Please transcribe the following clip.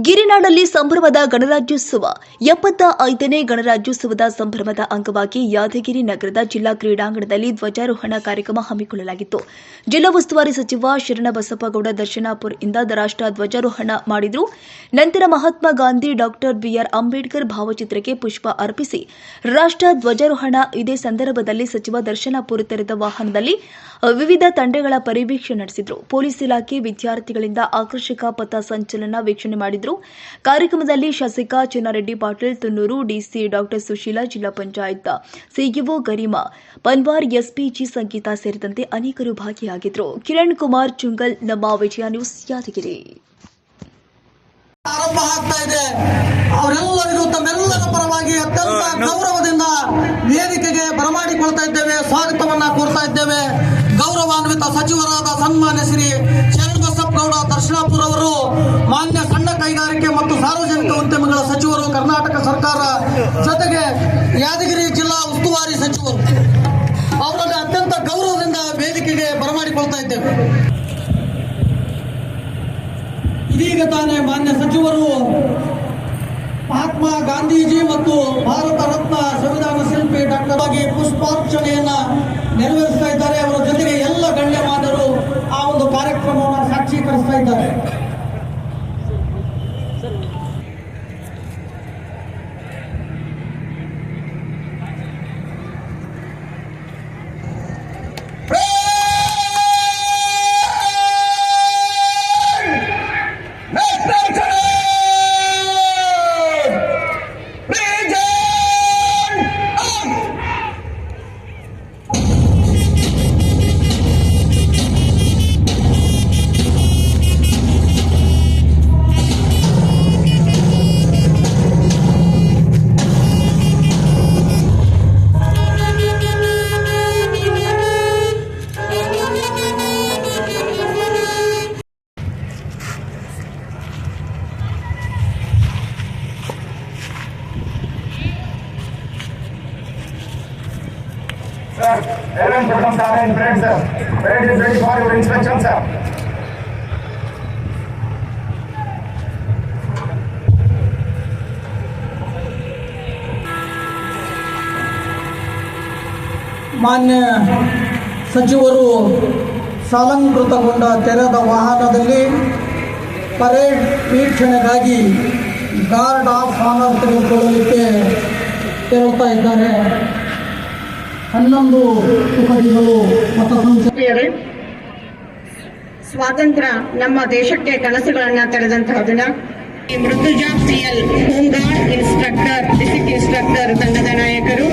ಗಿರಿನಾಡಲ್ಲಿ ಸಂಭ್ರಮದ ಗಣರಾಜ್ಯೋತ್ಸವ 75ನೇ ಗಣರಾಜ್ಯೋತ್ಸವದ ಸಂಭ್ರಮದ ಅಂಗವಾಗಿ ಯಾದಗಿರಿ ನಗರದ ಜಿಲ್ಲಾ ಕ್ರೀಡಾಂಗಣದಲ್ಲಿ ಧ್ವಜಾರೋಹಣ ಕಾರ್ಯಕ್ರಮ ಹಮ್ಮಿಕೊಳ್ಳಲಾಗಿತ್ತು. ಜಿಲ್ಲಾ ಉಸ್ತುವಾರಿ ಸಚಿವ ಶರಣಬಸಪ್ಪಗೌಡ ದರ್ಶನಾಪುರ ಇಂದ ರಾಷ್ಟ್ರ ಧ್ವಜಾರೋಹಣ ಮಾಡಿದರು. ನಂತರ ಮಹಾತ್ಮ ಗಾಂಧಿ, ಡಾ ಬಿಆರ್ ಅಂಬೇಡ್ಕರ್ ಭಾವಚಿತ್ರಕ್ಕೆ ಪುಷ್ಪ ಅರ್ಪಿಸಿ ರಾಷ್ಟ್ರ ಧ್ವಜಾರೋಹಣ. ಇದೇ ಸಂದರ್ಭದಲ್ಲಿ ಸಚಿವ ದರ್ಶನಾಪುರ ತೆರೆದ ವಾಹನದಲ್ಲಿ ವಿವಿಧ ತಂಡಗಳ ಪರಿವೀಕ್ಷಣೆ ನಡೆಸಿದರು. ಪೊಲೀಸ್ ಇಲಾಖೆ ವಿದ್ಯಾರ್ಥಿಗಳಿಂದ ಆಕರ್ಷಕ ಪಥ ಸಂಚಲನ ವೀಕ್ಷಣೆ ಮಾಡಿದರು. ಕಾರ್ಯಕ್ರಮದಲ್ಲಿ ಶಾಸಕ ಚಿನ್ನಾರೆಡ್ಡಿ ಪಾಟೀಲ್ ತುನ್ನೂರು, ಡಿಸಿ ಡಾ ಸುಶೀಲಾ, ಜಿಲ್ಲಾ ಪಂಚಾಯತ್ ಸಿಇಒ ಗರಿಮಾ ಪನ್ವಾರ್, ಎಸ್ಪಿಜಿ ಸಂಗೀತ ಸೇರಿದಂತೆ ಅನೇಕರು ಭಾಗಿಯಾಗಿದ್ದರು. ಕಿರಣ್ ಕುಮಾರ್ ಚುಂಗಲ್, ನಮ್ಮ ವಿಜಯ ನ್ಯೂಸ್, ಯಾದಗಿರಿ. ಆರಂಭ ಆಗ್ತಾ ಇದೆ. ಅವರೆಲ್ಲರಿಗೂ ತಮ್ಮೆಲ್ಲರ ಪರವಾಗಿ ಅತ್ಯಂತ ಗೌರವದಿಂದ ವೇದಿಕೆಗೆ ಬರಮಾಡಿಕೊಳ್ತಾ ಇದ್ದೇವೆ, ಸ್ವಾಗತವನ್ನ ಕೋರ್ತಾ ಇದ್ದೇವೆ. ಗೌರವಾನ್ವಿತ ಸಚಿವರಾದ ಸನ್ಮಾನ್ಯ ಶ್ರೀ ಶರಣಬಸಪ್ಪಗೌಡ ದರ್ಶನಾಪುರ ಅವರು, ಮಾನ್ಯ ಸಣ್ಣ ಕೈಗಾರಿಕೆ ಮತ್ತು ಸಾರ್ವಜನಿಕ ಉದ್ಯಮಗಳ ಸಚಿವರು, ಕರ್ನಾಟಕ ಸರ್ಕಾರ, ಜೊತೆಗೆ ಯಾದಗಿರಿ ಜಿಲ್ಲಾ ಉಸ್ತುವಾರಿ ಸಚಿವರು, ಅವರನ್ನು ಅತ್ಯಂತ ಗೌರವದಿಂದ ವೇದಿಕೆಗೆ ಬರಮಾಡಿಕೊಳ್ತಾ ಇದ್ದೇವೆ. ಇದೀಗ ತಾನೇ ಮಾನ್ಯ ಸಚಿವರು ಮಹಾತ್ಮ ಗಾಂಧೀಜಿ ಮತ್ತು ಭಾರತ ರತ್ನ ಸಂವಿಧಾನ ಶಿಲ್ಪಿ ಡಾಕ್ಟರ್ ಆಗಿ ಪುಷ್ಪಾರ್ಚನೆಯನ್ನ ನೆರವೇರಿಸ್ತಾ ಇದ್ದಾರೆ. ಅವರ ಜೊತೆಗೆ ಎಲ್ಲ ಗಣ್ಯಮಾನ್ಯರು ಆ ಒಂದು ಕಾರ್ಯಕ್ರಮವನ್ನು ಸಾಕ್ಷೀಕರಿಸ್ತಾ ಇದ್ದಾರೆ. Sir, Ellen Putnam sir and friends, sir. Parade is ready for your inspection, sir. ಮಾನ್ಯ ಸಚಿವರು ಸಾಲಂಕೃತಗೊಂಡ ತೆರೆದ ವಾಹನದಲ್ಲಿ ಪರೇಡ್ ವೀಕ್ಷಣೆಗಾಗಿ ಗಾರ್ಡ್ ಆಫ್ ಆನರ್ ತೆಗೆದುಕೊಳ್ಳಲಿಕ್ಕೆ ತೆರಳುತ್ತಾ ಇದ್ದಾರೆ. 11 ತುಕಡಿಗಳು ಪಥಸಂಚಲನ. ಸ್ವಾತಂತ್ರ್ಯ ನಮ್ಮ ದೇಶಕ್ಕೆ ಕನಸುಗಳನ್ನು ತೆರೆದಂತಹ ದಿನ. ಮೃತ್ಯುಜಾ PL, home guard instructor, district instructor ತಂಡದ ನಾಯಕರು,